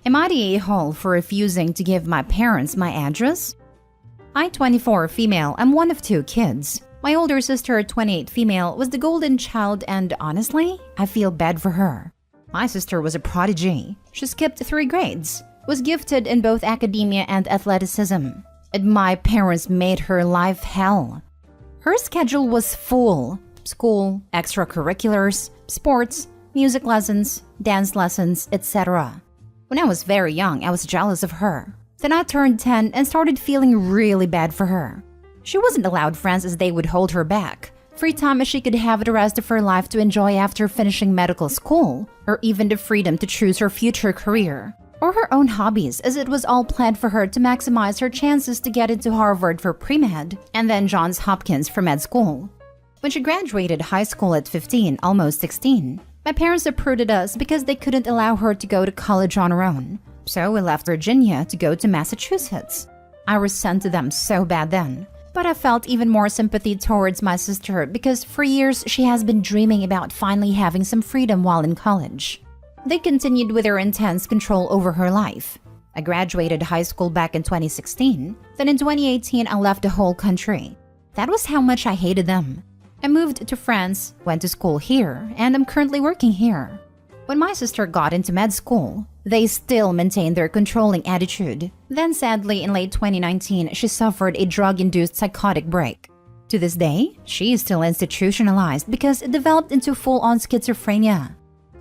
Am I the a-hole for refusing to give my parents my address? I, 24, female, am one of 2 kids. My older sister, 28, female, was the golden child and honestly, I feel bad for her. My sister was a prodigy. She skipped 3 grades, was gifted in both academia and athleticism, and my parents made her life hell. Her schedule was full: school, extracurriculars, sports, music lessons, dance lessons, etc. When I was very young, I was jealous of her. Then I turned 10 and started feeling really bad for her. She wasn't allowed friends as they would hold her back. Free time as she could have the rest of her life to enjoy after finishing medical school, or even the freedom to choose her future career, or her own hobbies, as it was all planned for her to maximize her chances to get into Harvard for pre-med and then Johns Hopkins for med school. When she graduated high school at 15, almost 16, my parents uprooted us because they couldn't allow her to go to college on her own. So we left Virginia to go to Massachusetts. I resented them so bad then, but I felt even more sympathy towards my sister because for years she has been dreaming about finally having some freedom while in college. They continued with their intense control over her life. I graduated high school back in 2016. Then in 2018, I left the whole country. That was how much I hated them. I moved to France, went to school here, and I'm currently working here. When my sister got into med school, they still maintained their controlling attitude. Then sadly, in late 2019, she suffered a drug-induced psychotic break. To this day, she is still institutionalized because it developed into full-on schizophrenia.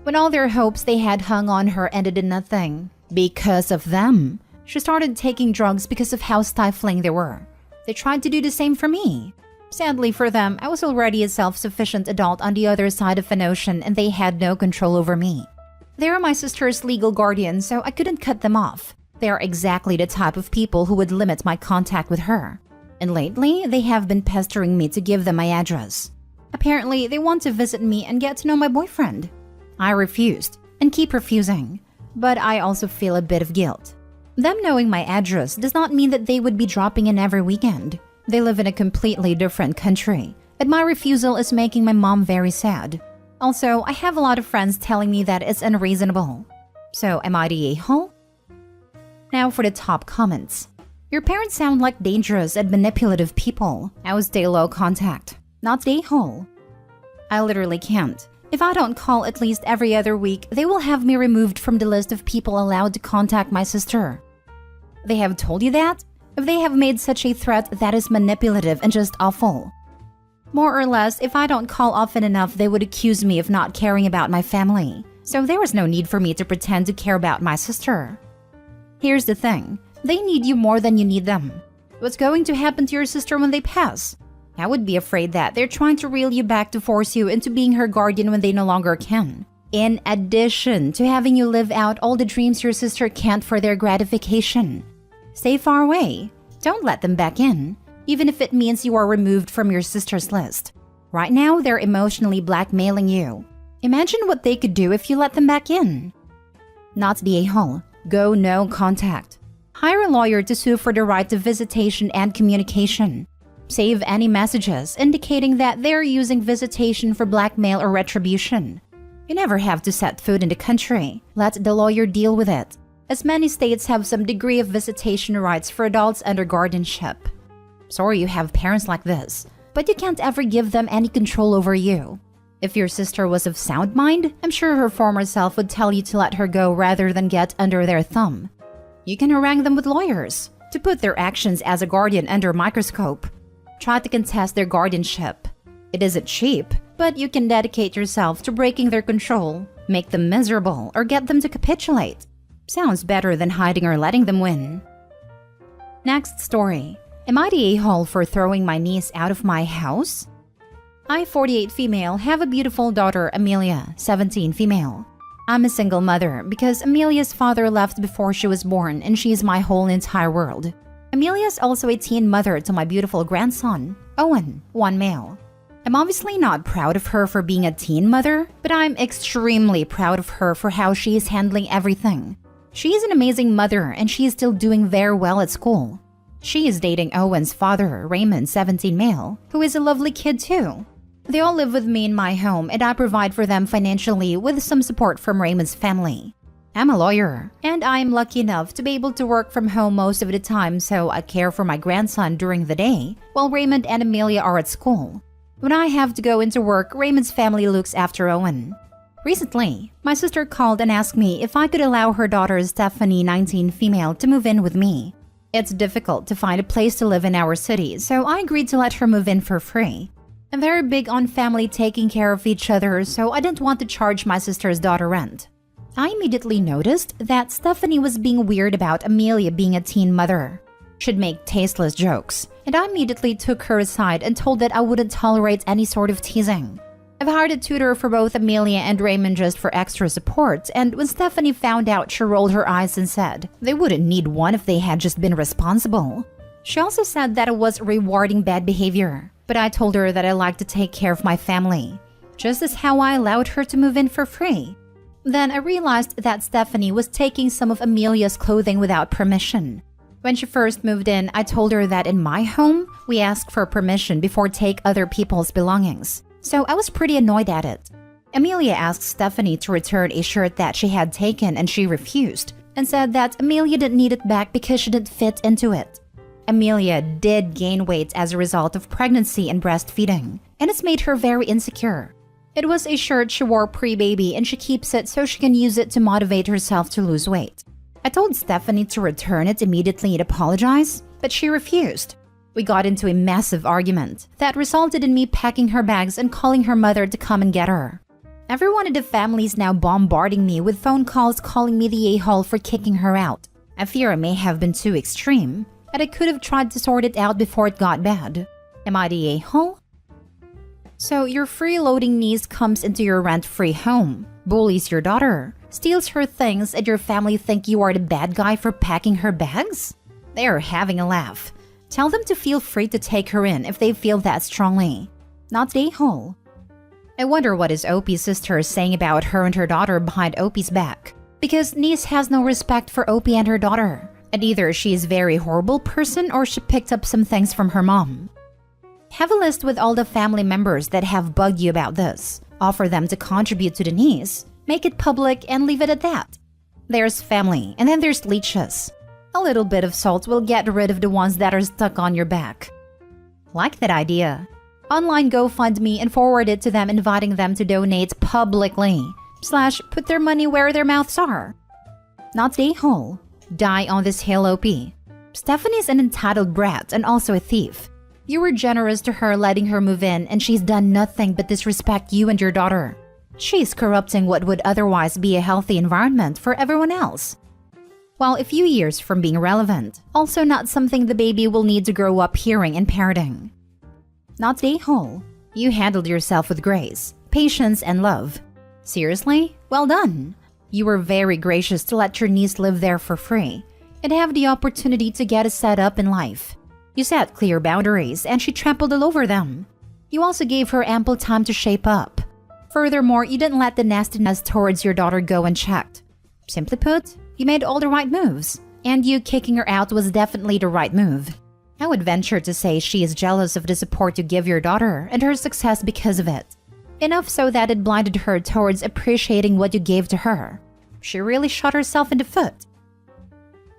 When all their hopes they had hung on her ended in nothing, because of them, she started taking drugs because of how stifling they were. They tried to do the same for me. Sadly for them, I was already a self-sufficient adult on the other side of an ocean and they had no control over me. They are my sister's legal guardians, so I couldn't cut them off. They are exactly the type of people who would limit my contact with her. And lately, they have been pestering me to give them my address. Apparently, they want to visit me and get to know my boyfriend. I refused and keep refusing, but I also feel a bit of guilt. Them knowing my address does not mean that they would be dropping in every weekend. They live in a completely different country, and my refusal is making my mom very sad. Also, I have a lot of friends telling me that it's unreasonable. So, am I the a-hole? Now for the top comments. Your parents sound like dangerous and manipulative people. I would stay low contact, not the a-hole. I literally can't. If I don't call at least every other week, they will have me removed from the list of people allowed to contact my sister. They have told you that? If they have made such a threat, that is manipulative and just awful. More or less, if I don't call often enough, they would accuse me of not caring about my family. So there was no need for me to pretend to care about my sister. Here's the thing. They need you more than you need them. What's going to happen to your sister when they pass? I would be afraid that they're trying to reel you back to force you into being her guardian when they no longer can. In addition to having you live out all the dreams your sister can't for their gratification. Stay far away. Don't let them back in, even if it means you are removed from your sister's list. Right now, they're emotionally blackmailing you. Imagine what they could do if you let them back in. Not the a-hole. Go no contact. Hire a lawyer to sue for the right to visitation and communication. Save any messages indicating that they're using visitation for blackmail or retribution. You never have to set foot in the country. Let the lawyer deal with it, as many states have some degree of visitation rights for adults under guardianship. Sorry you have parents like this, but you can't ever give them any control over you. If your sister was of sound mind, I'm sure her former self would tell you to let her go rather than get under their thumb. You can harangue them with lawyers to put their actions as a guardian under a microscope. Try to contest their guardianship. It isn't cheap, but you can dedicate yourself to breaking their control, make them miserable, or get them to capitulate. Sounds better than hiding or letting them win. Next story. Am I the a-hole for throwing my niece out of my house? I, 48 female, have a beautiful daughter, Amelia, 17 female. I'm a single mother because Amelia's father left before she was born and she is my whole entire world. Amelia is also a teen mother to my beautiful grandson, Owen, 1 male. I'm obviously not proud of her for being a teen mother, but I'm extremely proud of her for how she is handling everything. She is an amazing mother and she is still doing very well at school. She is dating Owen's father, Raymond, 17 male, who is a lovely kid too. They all live with me in my home and I provide for them financially with some support from Raymond's family. I'm a lawyer, and I'm lucky enough to be able to work from home most of the time, so I care for my grandson during the day, while Raymond and Amelia are at school. When I have to go into work, Raymond's family looks after Owen. Recently, my sister called and asked me if I could allow her daughter Stephanie, 19 female, to move in with me. It's difficult to find a place to live in our city, so I agreed to let her move in for free. I'm very big on family taking care of each other, so I didn't want to charge my sister's daughter rent. I immediately noticed that Stephanie was being weird about Amelia being a teen mother. She'd make tasteless jokes, and I immediately took her aside and told that I wouldn't tolerate any sort of teasing. I've hired a tutor for both Amelia and Raymond just for extra support, and when Stephanie found out, she rolled her eyes and said they wouldn't need one if they had just been responsible. She also said that it was rewarding bad behavior, but I told her that I like to take care of my family, just as how I allowed her to move in for free. Then I realized that Stephanie was taking some of Amelia's clothing without permission. When she first moved in, I told her that in my home, we ask for permission before take other people's belongings. So I was pretty annoyed at it. Amelia asked Stephanie to return a shirt that she had taken and she refused, and said that Amelia didn't need it back because she didn't fit into it. Amelia did gain weight as a result of pregnancy and breastfeeding, and it's made her very insecure. It was a shirt she wore pre-baby and she keeps it so she can use it to motivate herself to lose weight. I told Stephanie to return it immediately and apologize, but she refused. We got into a massive argument that resulted in me packing her bags and calling her mother to come and get her. Everyone in the family is now bombarding me with phone calls calling me the a-hole for kicking her out. I fear I may have been too extreme, and I could have tried to sort it out before it got bad. Am I the a-hole? So your freeloading niece comes into your rent-free home, bullies your daughter, steals her things, and your family think you are the bad guy for packing her bags? They are having a laugh. Tell them to feel free to take her in if they feel that strongly. Not the a-hole. I wonder what is Opie's sister saying about her and her daughter behind Opie's back. Because niece has no respect for Opie and her daughter. And either she is a very horrible person or she picked up some things from her mom. Have a list with all the family members that have bugged you about this. Offer them to contribute to the niece. Make it public and leave it at that. There's family, and then there's leeches. A little bit of salt will get rid of the ones that are stuck on your back. Like that idea. Online GoFundMe and forward it to them, inviting them to donate publicly. / put their money where their mouths are. Not the a-hole. Die on this hill, OP. Stephanie's an entitled brat and also a thief. You were generous to her letting her move in, and she's done nothing but disrespect you and your daughter. She's corrupting what would otherwise be a healthy environment for everyone else. While a few years from being relevant, also not something the baby will need to grow up hearing and parroting. Not the a-hole. You handled yourself with grace, patience, and love. Seriously? Well done. You were very gracious to let your niece live there for free and have the opportunity to get a set up in life. You set clear boundaries and she trampled all over them. You also gave her ample time to shape up. Furthermore, you didn't let the nastiness towards your daughter go unchecked. Simply put, you made all the right moves, and you kicking her out was definitely the right move. I would venture to say she is jealous of the support you give your daughter and her success because of it. Enough so that it blinded her towards appreciating what you gave to her. She really shot herself in the foot.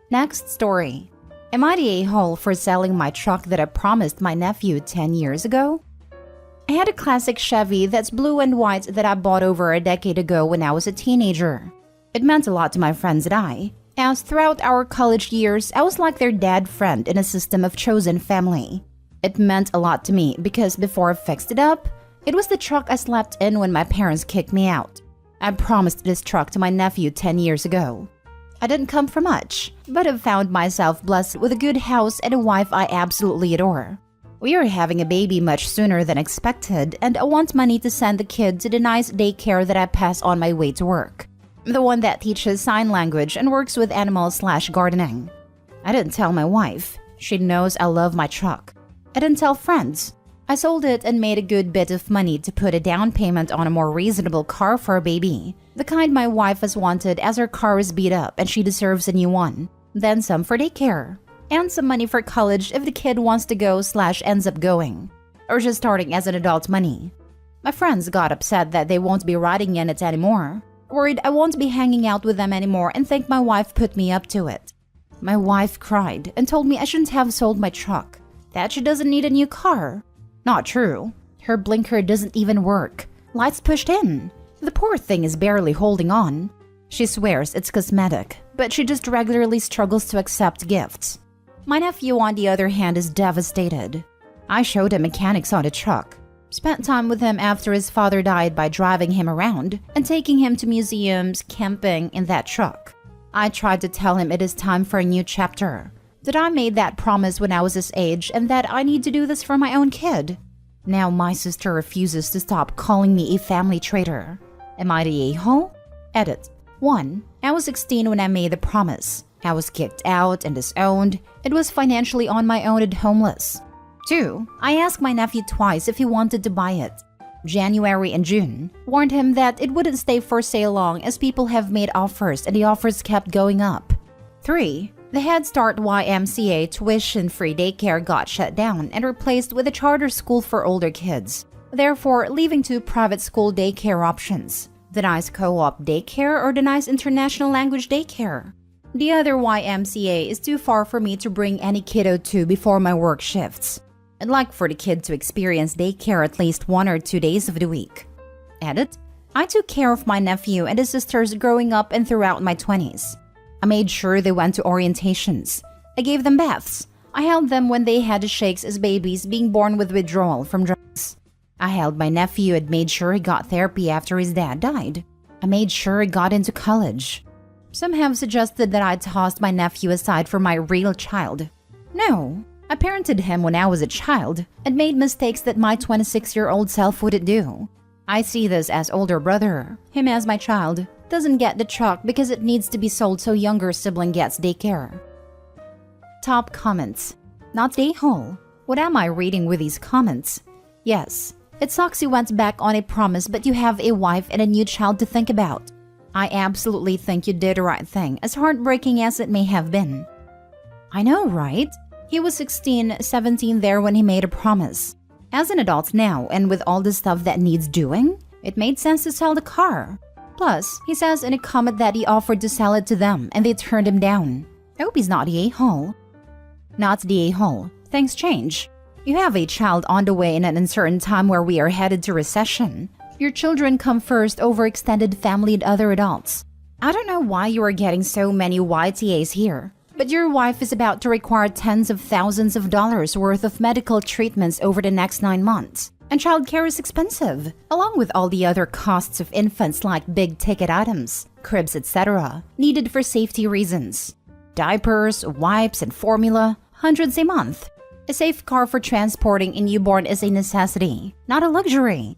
Next story. Am I the a-hole for selling my truck that I promised my nephew 10 years ago? I had a classic Chevy that's blue and white that I bought over a decade ago when I was a teenager. It meant a lot to my friends and I, as throughout our college years, I was like their dad friend in a system of chosen family. It meant a lot to me because before I fixed it up, it was the truck I slept in when my parents kicked me out. I promised this truck to my nephew 10 years ago. I didn't come for much, but I've found myself blessed with a good house and a wife I absolutely adore. We are having a baby much sooner than expected, and I want money to send the kid to the nice daycare that I pass on my way to work. The one that teaches sign language and works with animals / gardening. I didn't tell my wife. She knows I love my truck. I didn't tell friends. I sold it and made a good bit of money to put a down payment on a more reasonable car for a baby. The kind my wife has wanted as her car is beat up and she deserves a new one. Then some for daycare. And some money for college if the kid wants to go / ends up going. Or just starting as an adult money. My friends got upset that they won't be riding in it anymore. Worried I won't be hanging out with them anymore and think my wife put me up to it. My wife cried and told me I shouldn't have sold my truck, that she doesn't need a new car. Not true. Her blinker doesn't even work. Lights pushed in. The poor thing is barely holding on. She swears it's cosmetic, but she just regularly struggles to accept gifts. My nephew, on the other hand, is devastated. I showed him mechanics on the truck, spent time with him after his father died by driving him around and taking him to museums, camping in that truck. I tried to tell him it is time for a new chapter, that I made that promise when I was his age and that I need to do this for my own kid. Now my sister refuses to stop calling me a family traitor. Am I the a-hole? Edit. 1. I was 16 when I made the promise. I was kicked out and disowned. It was financially on my own and homeless. 2. I asked my nephew twice if he wanted to buy it. January and June. Warned him that it wouldn't stay for sale long as people have made offers and the offers kept going up. 3. The Head Start YMCA tuition-free daycare got shut down and replaced with a charter school for older kids, therefore leaving 2 private school daycare options, the Nice Co-op Daycare or the Nice International Language Daycare. The other YMCA is too far for me to bring any kiddo to before my work shifts. I'd like for the kid to experience daycare at least 1 or 2 days of the week. Edit. I took care of my nephew and his sisters growing up and throughout my 20s. I made sure they went to orientations. I gave them baths. I held them when they had the shakes as babies being born with withdrawal from drugs. I held my nephew and made sure he got therapy after his dad died. I made sure he got into college. Some have suggested that I tossed my nephew aside for my real child. No. I parented him when I was a child and made mistakes that my 26-year-old self wouldn't do. I see this as older brother, him as my child, doesn't get the truck because it needs to be sold so younger sibling gets daycare. Top comments. Not a-hole. What am I reading with these comments? Yes, it sucks you went back on a promise but you have a wife and a new child to think about. I absolutely think you did the right thing, as heartbreaking as it may have been. I know, right? He was 16, 17 there when he made a promise. As an adult now, and with all the stuff that needs doing, it made sense to sell the car. Plus, he says in a comment that he offered to sell it to them and they turned him down. I hope he's not the a-hole. Not the a-hole. Things change. You have a child on the way in an uncertain time where we are headed to recession. Your children come first over extended family and other adults. I don't know why you are getting so many YTAs here. But your wife is about to require tens of thousands of dollars worth of medical treatments over the next 9 months. And childcare is expensive, along with all the other costs of infants like big-ticket items, cribs, etc., needed for safety reasons. Diapers, wipes, and formula, hundreds a month. A safe car for transporting a newborn is a necessity, not a luxury.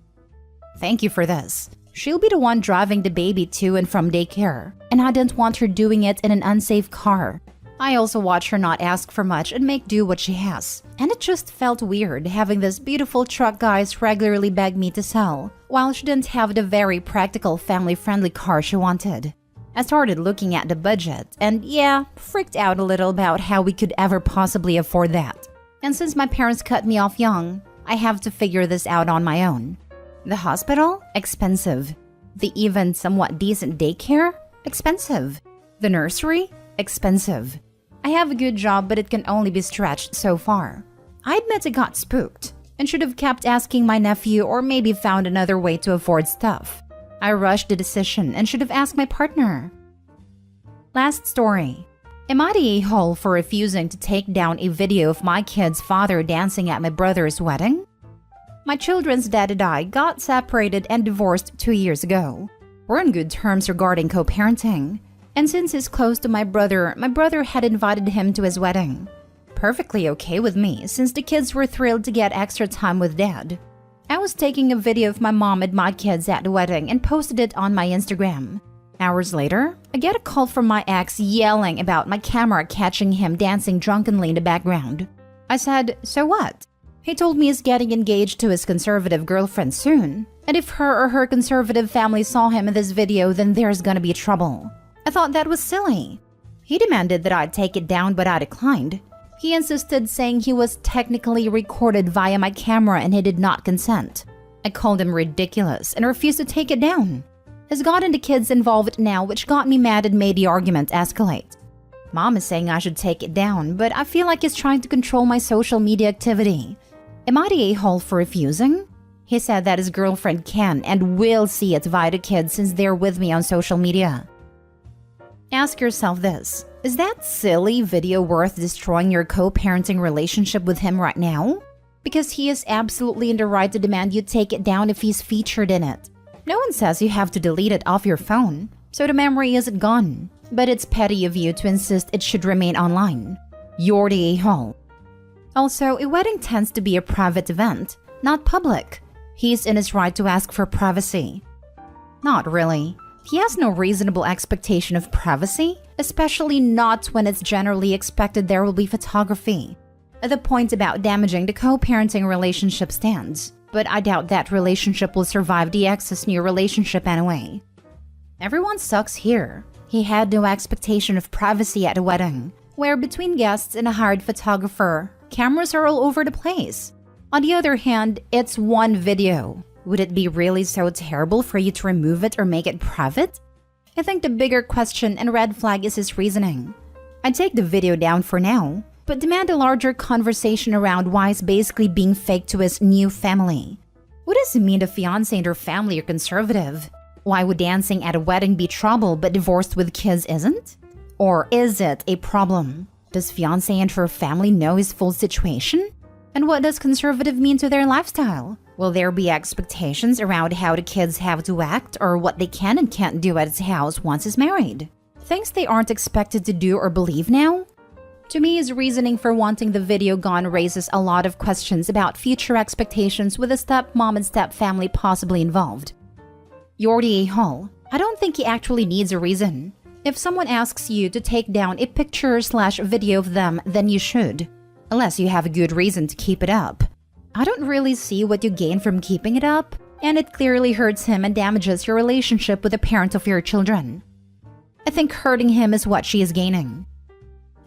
Thank you for this. She'll be the one driving the baby to and from daycare, and I don't want her doing it in an unsafe car. I also watch her not ask for much and make do what she has. And it just felt weird having this beautiful truck guys regularly beg me to sell, while she didn't have the very practical family-friendly car she wanted. I started looking at the budget and yeah, freaked out a little about how we could ever possibly afford that. And since my parents cut me off young, I have to figure this out on my own. The hospital? Expensive. The even somewhat decent daycare? Expensive. The nursery? Expensive. I have a good job, but it can only be stretched so far. I admit I got spooked and should have kept asking my nephew or maybe found another way to afford stuff. I rushed the decision and should have asked my partner. Last story. Am I the a-hole for refusing to take down a video of my kid's father dancing at my brother's wedding? My children's dad and I got separated and divorced 2 years ago. We're on good terms regarding co-parenting. And since he's close to my brother had invited him to his wedding. Perfectly okay with me, since the kids were thrilled to get extra time with dad. I was taking a video of my mom and my kids at the wedding and posted it on my Instagram. Hours later, I get a call from my ex yelling about my camera catching him dancing drunkenly in the background. I said, so what? He told me he's getting engaged to his conservative girlfriend soon, and if her or her conservative family saw him in this video, then there's gonna be trouble. I thought that was silly. He demanded that I take it down, but I declined. He insisted, saying he was technically recorded via my camera and he did not consent. I called him ridiculous and refused to take it down. has gotten the kids involved now, which got me mad and made the argument escalate. Mom is saying I should take it down, but I feel like he's trying to control my social media activity. Am I the a-hole for refusing? He said that his girlfriend can and will see it via the kids since they're with me on social media. Ask yourself this: is that silly video worth destroying your co-parenting relationship with him right now? Because he is absolutely in the right to demand you take it down if he's featured in it. No one says you have to delete it off your phone, so the memory isn't gone. But it's petty of you to insist it should remain online. You're the a-hole. Also, a wedding tends to be a private event, not public. He's in his right to ask for privacy. Not really. He has no reasonable expectation of privacy, especially not when it's generally expected there will be photography. The point about damaging the co-parenting relationship stands, but I doubt that relationship will survive the ex's new relationship anyway. Everyone sucks here. He had no expectation of privacy at a wedding, where between guests and a hired photographer, cameras are all over the place. On the other hand, it's one video. Would it be really so terrible for you to remove it or make it private? I think the bigger question and red flag is his reasoning. I'd take the video down for now, but demand a larger conversation around why he's basically being fake to his new family. What does it mean the fiancé and her family are conservative? Why would dancing at a wedding be trouble but divorced with kids isn't? Or is it a problem? Does fiancé and her family know his full situation? And what does conservative mean to their lifestyle? Will there be expectations around how the kids have to act or what they can and can't do at his house once he's married? Things they aren't expected to do or believe now? To me, his reasoning for wanting the video gone raises a lot of questions about future expectations with the stepmom and stepfamily possibly involved. You're the a-hole. I don't think he actually needs a reason. If someone asks you to take down a picture/video of them, then you should. Unless you have a good reason to keep it up. I don't really see what you gain from keeping it up, and it clearly hurts him and damages your relationship with the parent of your children. I think hurting him is what she is gaining.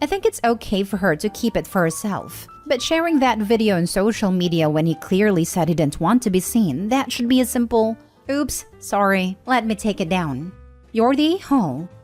I think it's okay for her to keep it for herself, but sharing that video on social media when he clearly said he didn't want to be seen, that should be a simple, "Oops, sorry, let me take it down." You're the a-hole.